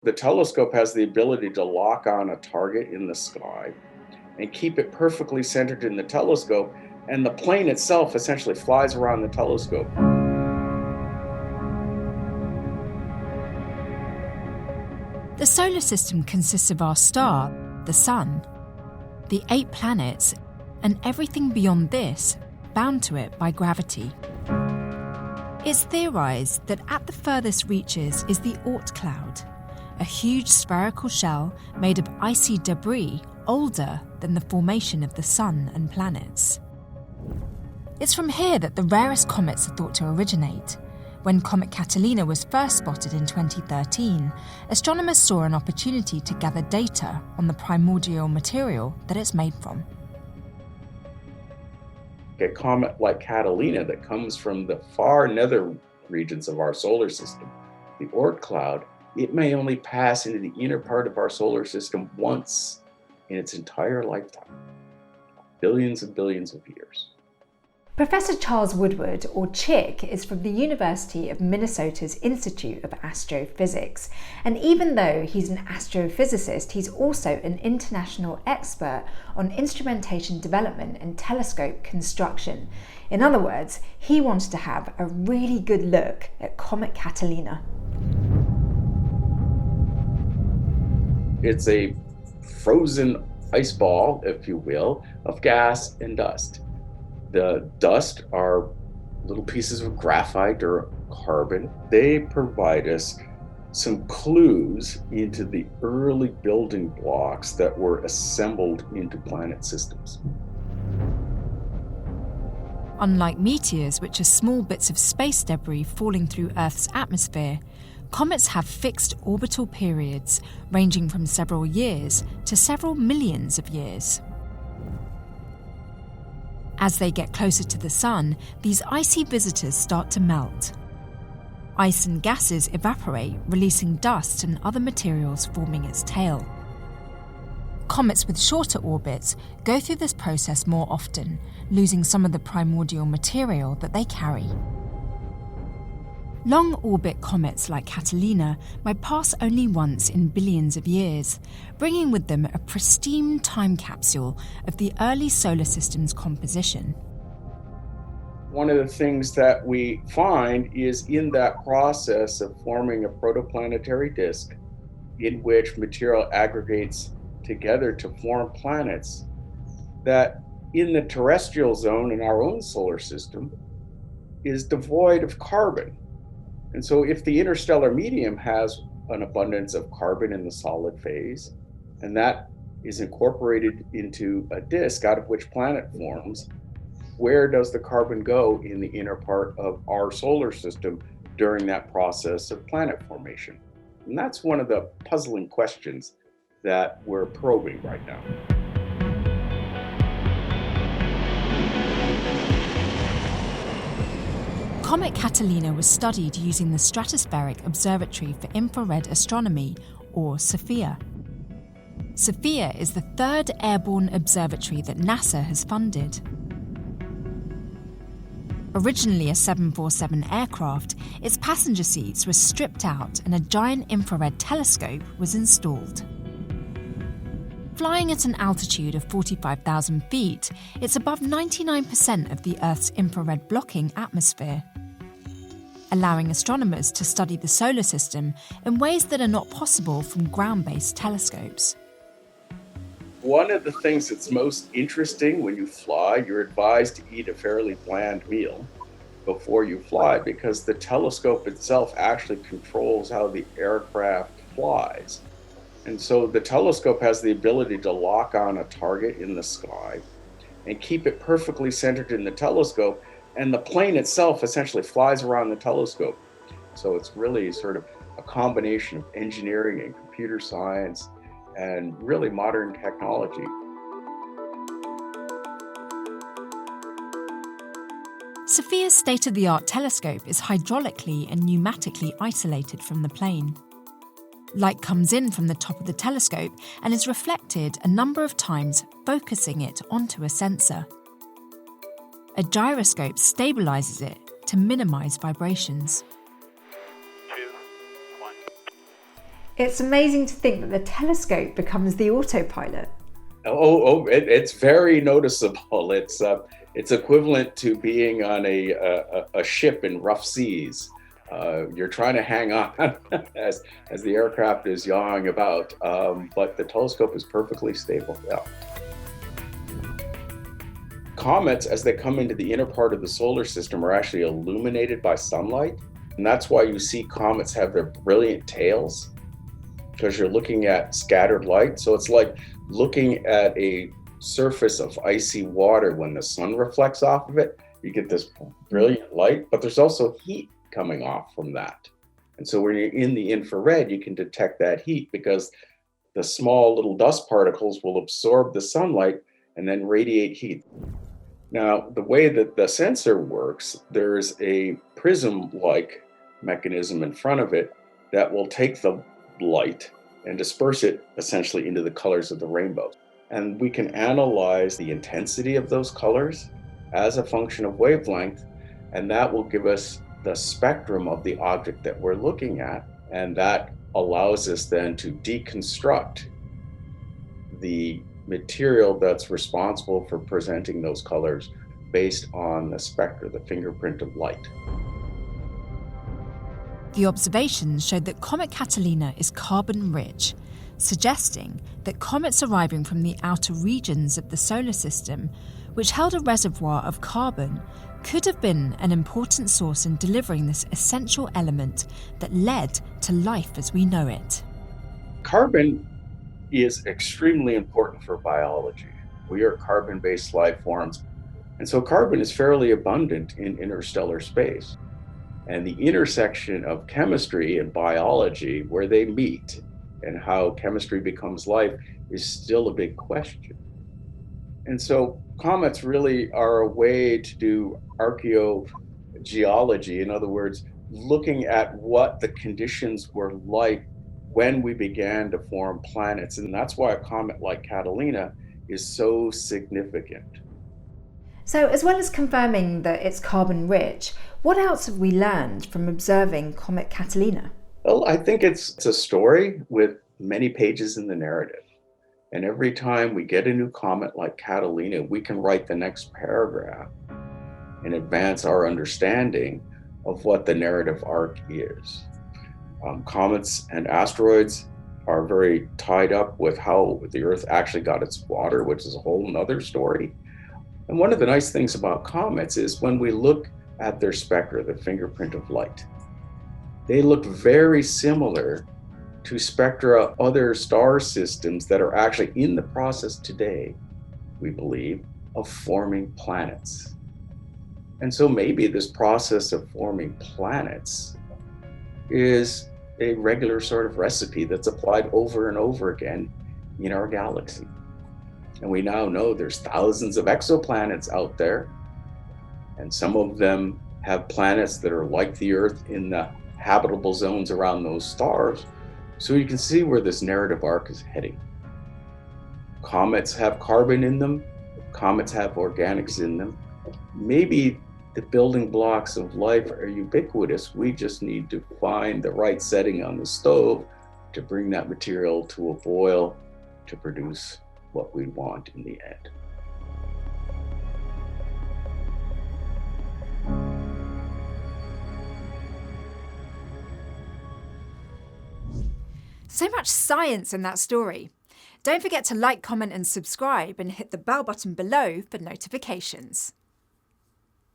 The telescope has the ability to lock on a target in the sky and keep it perfectly centered in the telescope, and the plane itself essentially flies around the telescope. The solar system consists of our star, the Sun, the 8 planets, and everything beyond this bound to it by gravity. It's theorized that at the furthest reaches is the Oort cloud, a huge spherical shell made of icy debris older than the formation of the Sun and planets. It's from here that the rarest comets are thought to originate. When Comet Catalina was first spotted in 2013, astronomers saw an opportunity to gather data on the primordial material that it's made from. A comet like Catalina that comes from the far nether regions of our solar system, the Oort cloud, it may only pass into the inner part of our solar system once in its entire lifetime, billions and billions of years. Professor Charles Woodward, or Chick, is from the University of Minnesota's Institute of Astrophysics. And even though he's an astrophysicist, he's also an international expert on instrumentation development and telescope construction. In other words, he wanted to have a really good look at Comet Catalina. It's a frozen ice ball, if you will, of gas and dust. The dust are little pieces of graphite or carbon. They provide us some clues into the early building blocks that were assembled into planet systems. Unlike meteors, which are small bits of space debris falling through Earth's atmosphere, comets have fixed orbital periods ranging from several years to several millions of years. As they get closer to the Sun, these icy visitors start to melt. Ice and gases evaporate, releasing dust and other materials forming its tail. Comets with shorter orbits go through this process more often, losing some of the primordial material that they carry. Long-orbit comets like Catalina might pass only once in billions of years, bringing with them a pristine time capsule of the early solar system's composition. One of the things that we find is in that process of forming a protoplanetary disk in which material aggregates together to form planets, that in the terrestrial zone in our own solar system is devoid of carbon. And so if the interstellar medium has an abundance of carbon in the solid phase, and that is incorporated into a disk out of which planet forms, where does the carbon go in the inner part of our solar system during that process of planet formation? And that's one of the puzzling questions that we're probing right now. Comet Catalina was studied using the Stratospheric Observatory for Infrared Astronomy, or Sofia. Sofia is the third airborne observatory that NASA has funded. Originally a 747 aircraft, its passenger seats were stripped out and a giant infrared telescope was installed. Flying at an altitude of 45,000 feet, it's above 99% of the Earth's infrared blocking atmosphere, allowing astronomers to study the solar system in ways that are not possible from ground-based telescopes. One of the things that's most interesting when you fly, you're advised to eat a fairly bland meal before you fly because the telescope itself actually controls how the aircraft flies. And so the telescope has the ability to lock on a target in the sky and keep it perfectly centered in the telescope, and the plane itself essentially flies around the telescope. So it's really sort of a combination of engineering and computer science and really modern technology. Sofia's state-of-the-art telescope is hydraulically and pneumatically isolated from the plane. Light comes in from the top of the telescope and is reflected a number of times, focusing it onto a sensor. A gyroscope stabilizes it to minimize vibrations. It's amazing to think that the telescope becomes the autopilot. It's very noticeable. It's equivalent to being on a ship in rough seas. You're trying to hang on as the aircraft is yawing about, but the telescope is perfectly stable. Yeah. Comets, as they come into the inner part of the solar system, are actually illuminated by sunlight. And that's why you see comets have their brilliant tails, because you're looking at scattered light. So it's like looking at a surface of icy water when the sun reflects off of it. You get this brilliant light, but there's also heat coming off from that. And so when you're in the infrared, you can detect that heat because the small little dust particles will absorb the sunlight and then radiate heat. Now, the way that the sensor works, there's a prism-like mechanism in front of it that will take the light and disperse it essentially into the colors of the rainbow. And we can analyze the intensity of those colors as a function of wavelength, and that will give us the spectrum of the object that we're looking at. And that allows us then to deconstruct the material that's responsible for presenting those colors based on the spectra, the fingerprint of light. The observations showed that Comet Catalina is carbon-rich, suggesting that comets arriving from the outer regions of the solar system, which held a reservoir of carbon, could have been an important source in delivering this essential element that led to life as we know it. Carbon is extremely important for biology. We are carbon-based life forms, and so carbon is fairly abundant in interstellar space. And the intersection of chemistry and biology, where they meet and how chemistry becomes life, is still a big question. And so comets really are a way to do archaeogeology, in other words, looking at what the conditions were like when we began to form planets. And that's why a comet like Catalina is so significant. So, as well as confirming that it's carbon rich, what else have we learned from observing Comet Catalina? Well, I think it's a story with many pages in the narrative. And every time we get a new comet like Catalina, we can write the next paragraph and advance our understanding of what the narrative arc is. Comets and asteroids are very tied up with how the Earth actually got its water, which is a whole nother story. And one of the nice things about comets is when we look at their spectra, the fingerprint of light, they look very similar to spectra other star systems that are actually in the process today, we believe, of forming planets. And so maybe this process of forming planets is a regular sort of recipe that's applied over and over again in our galaxy. And we now know there's thousands of exoplanets out there, and some of them have planets that are like the Earth in the habitable zones around those stars. So you can see where this narrative arc is heading. Comets have carbon in them, comets have organics in them. Maybe the building blocks of life are ubiquitous. We just need to find the right setting on the stove to bring that material to a boil to produce what we want in the end. So much science in that story. Don't forget to like, comment and subscribe and hit the bell button below for notifications.